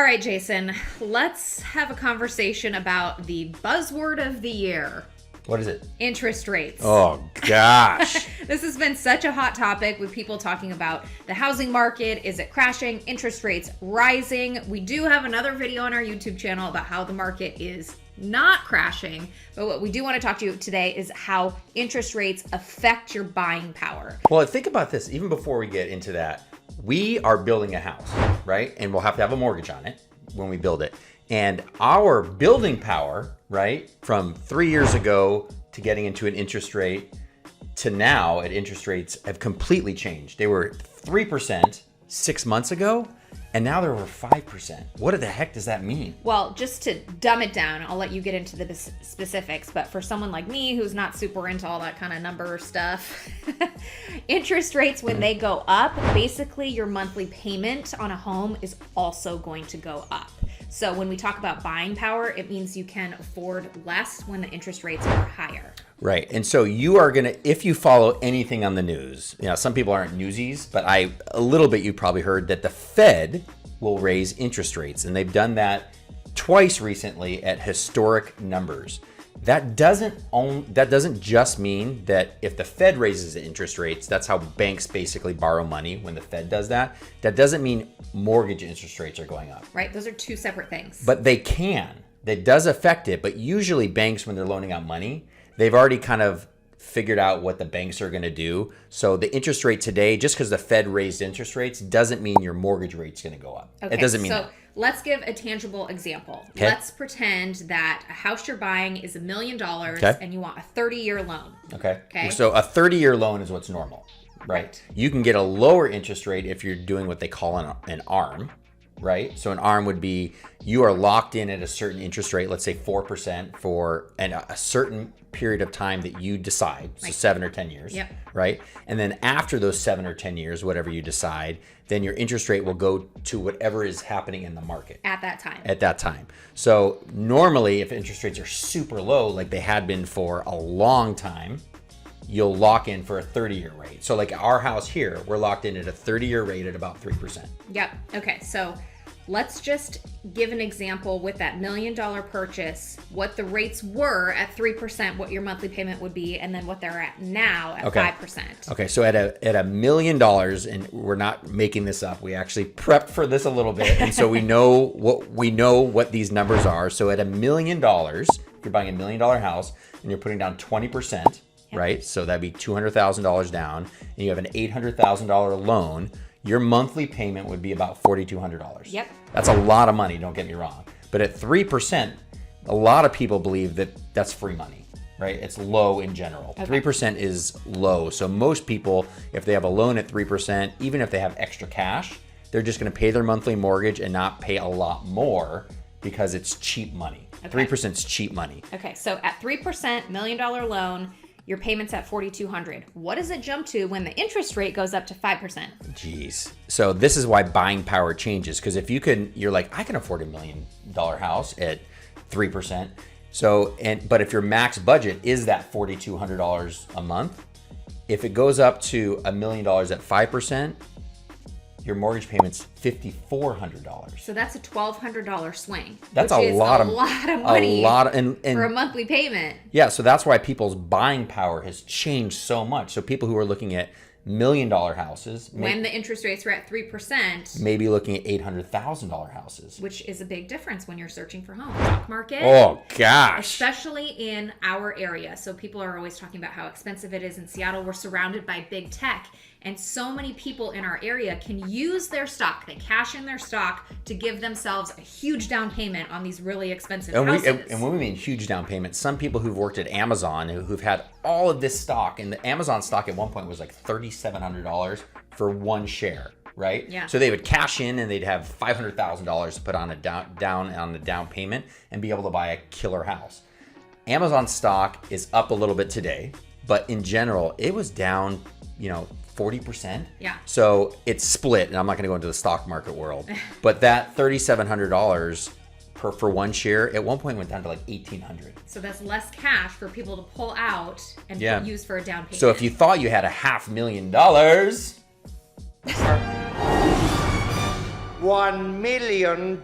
All right, Jason, let's have a conversation about the buzzword of the year. What is it? Interest rates. Oh, gosh. This has been such a hot topic with people talking about the housing market. Is it crashing? Interest rates rising? We do have another video on our YouTube channel about how the market is not crashing. But what we do want to talk to you today is how interest rates affect your buying power. Well, think about this. Even before we get into that, we are building a house, right? And we'll have to have a mortgage on it when we build it. And our building power, right, from 3 years ago to getting into an interest rate to now at interest rates have completely changed. They were 3% 6 months ago, and now they're over 5%. What the heck does that mean? Well, just to dumb it down, I'll let you get into the specifics, but for someone like me who's not super into all that kind of number stuff, interest rates, when they go up, basically your monthly payment on a home is also going to go up. So when we talk about buying power, it means you can afford less when the interest rates are higher. Right. And so you are going to, if you follow anything on the news, you know, some people aren't newsies, but a little bit, you probably heard that the Fed will raise interest rates. And they've done that twice recently at historic numbers. That doesn't just mean that if the Fed raises the interest rates, that's how banks basically borrow money when the Fed does that. That doesn't mean mortgage interest rates are going up. Right. Those are two separate things. But they can. That does affect it. But usually banks, when they're loaning out money, they've already kind of figured out what the banks are going to do. So the interest rate today, just because the Fed raised interest rates, doesn't mean your mortgage rate's going to go up. Okay, it doesn't mean that. Let's give a tangible example. Okay. Let's pretend that a house you're buying is $1 million and you want a 30-year loan. Okay. So a 30-year loan is what's normal, right? You can get a lower interest rate if you're doing what they call an ARM, right? So an ARM would be you are locked in at a certain interest rate, let's say 4% for a certain period of time that you decide, so 7 or 10 years, right? And then after those 7 or 10 years, whatever you decide, then your interest rate will go to whatever is happening in the market. At that time. So normally if interest rates are super low, like they had been for a long time, you'll lock in for a 30-year rate. So like our house here, we're locked in at a 30-year rate at about 3%. Yep. Okay. So let's just give an example with that $1 million purchase, what the rates were at 3%, what your monthly payment would be, and then what they're at now at 5%. Okay. So at $1 million, and we're not making this up, we actually prepped for this a little bit. And so we know what these numbers are. So at $1 million, if you're buying $1 million house and you're putting down 20%, right? So that'd be $200,000 down, and you have an $800,000 loan. Your monthly payment would be about $4,200. Yep. That's a lot of money, don't get me wrong. But at 3%, a lot of people believe that that's free money, right? It's low in general. 3% is low. So most people, if they have a loan at 3%, even if they have extra cash, they're just going to pay their monthly mortgage and not pay a lot more because it's cheap money. 3% is cheap money. Okay, so at 3%, $1 million loan, your payment's at $4,200. What does it jump to when the interest rate goes up to 5%? Jeez. So this is why buying power changes. Because if you're like, I can afford $1 million house at 3%. So, but if your max budget is that $4,200 a month, if it goes up to $1 million at 5%, your mortgage payment's $5,400. So that's a $1,200 swing. That's which a lot of money for a monthly payment. Yeah, so that's why people's buying power has changed so much. So people who are looking at $1 million houses, when the interest rates were at 3%, maybe looking at $800,000 houses, which is a big difference when you're searching for homes. Stock market. Oh gosh. Especially in our area. So people are always talking about how expensive it is in Seattle. We're surrounded by big tech. And so many people in our area can use their stock. They cash in their stock to give themselves a huge down payment on these really expensive houses. And when we mean huge down payment, some people who've worked at Amazon who've had all of this stock, and the Amazon stock at one point was like $3,700 for one share, right? Yeah. So they would cash in and they'd have $500,000 to put on the down payment and be able to buy a killer house. Amazon stock is up a little bit today, but in general, it was down, 40%. Yeah. So it's split, and I'm not going to go into the stock market world, but that $3,700 for one share at one point went down to like $1,800. So that's less cash for people to pull out and use for a down payment. So if you thought you had $500,000, $1 million.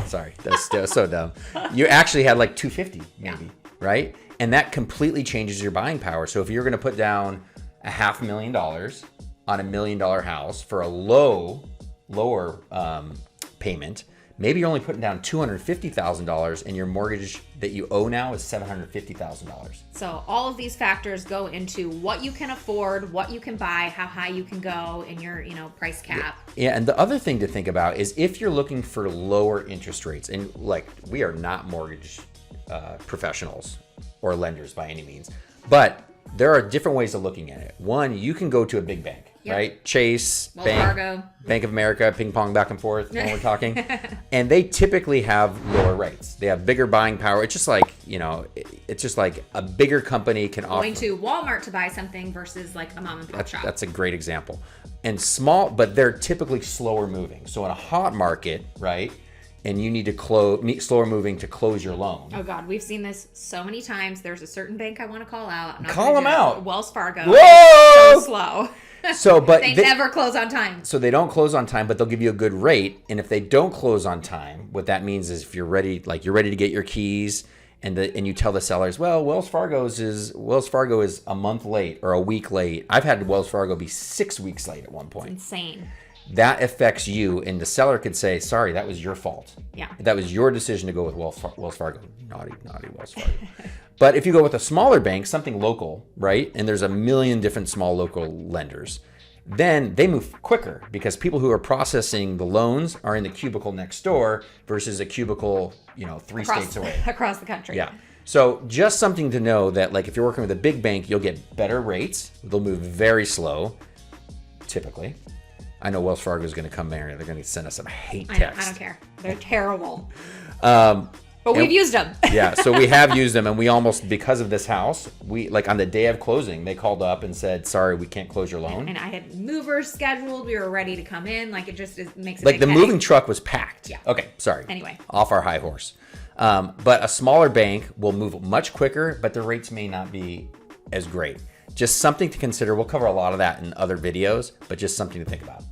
Sorry, that's so dumb. You actually had like 250 maybe, right? And that completely changes your buying power. So if you're going to put down $500,000 on $1 million house for a lower payment, maybe you're only putting down $250,000 and your mortgage that you owe now is $750,000. So all of these factors go into what you can afford, what you can buy, how high you can go in your, price cap. Yeah, and the other thing to think about is if you're looking for lower interest rates, and like we are not mortgage professionals or lenders by any means, but there are different ways of looking at it. One, you can go to a big bank, right? Chase, Wells Fargo. Bank of America, ping pong back and forth when we're talking. And they typically have lower rates. They have bigger buying power. It's just like, it's just like a bigger company can offer. Going to Walmart to buy something versus like a mom and pop shop. That's a great example. And small, but they're typically slower moving. So in a hot market, right? And you need to slower moving to close your loan. Oh God, we've seen this so many times. There's a certain bank I want to call out. Call them out. Wells Fargo. Whoa! So slow. So, but they never close on time. So they don't close on time, but they'll give you a good rate. And if they don't close on time, what that means is if you're ready, like you're ready to get your keys, and you tell the sellers, well, Wells Fargo is a month late or a week late. I've had Wells Fargo be 6 weeks late at one point. Insane. That affects you, and the seller could say, sorry, that was your fault. Yeah. That was your decision to go with Wells Fargo. Naughty Wells Fargo. But if you go with a smaller bank, something local, right, and there's a million different small local lenders, then they move quicker because people who are processing the loans are in the cubicle next door versus a cubicle, 3 states away. Across the country. Yeah. So just something to know that, like, if you're working with a big bank, you'll get better rates. They'll move very slow, typically. I know Wells Fargo is going to come there and they're going to send us some hate text. I don't care. They're terrible. But we've used them. Yeah, so we have used them, and we almost, because of this house, we, like, on the day of closing, they called up and said, sorry, we can't close your loan. And I had movers scheduled. We were ready to come in. Like, it just makes it like, the moving truck was packed. Yeah. Okay, sorry. Anyway. Off our high horse. But a smaller bank will move much quicker, but the rates may not be as great. Just something to consider. We'll cover a lot of that in other videos, but just something to think about.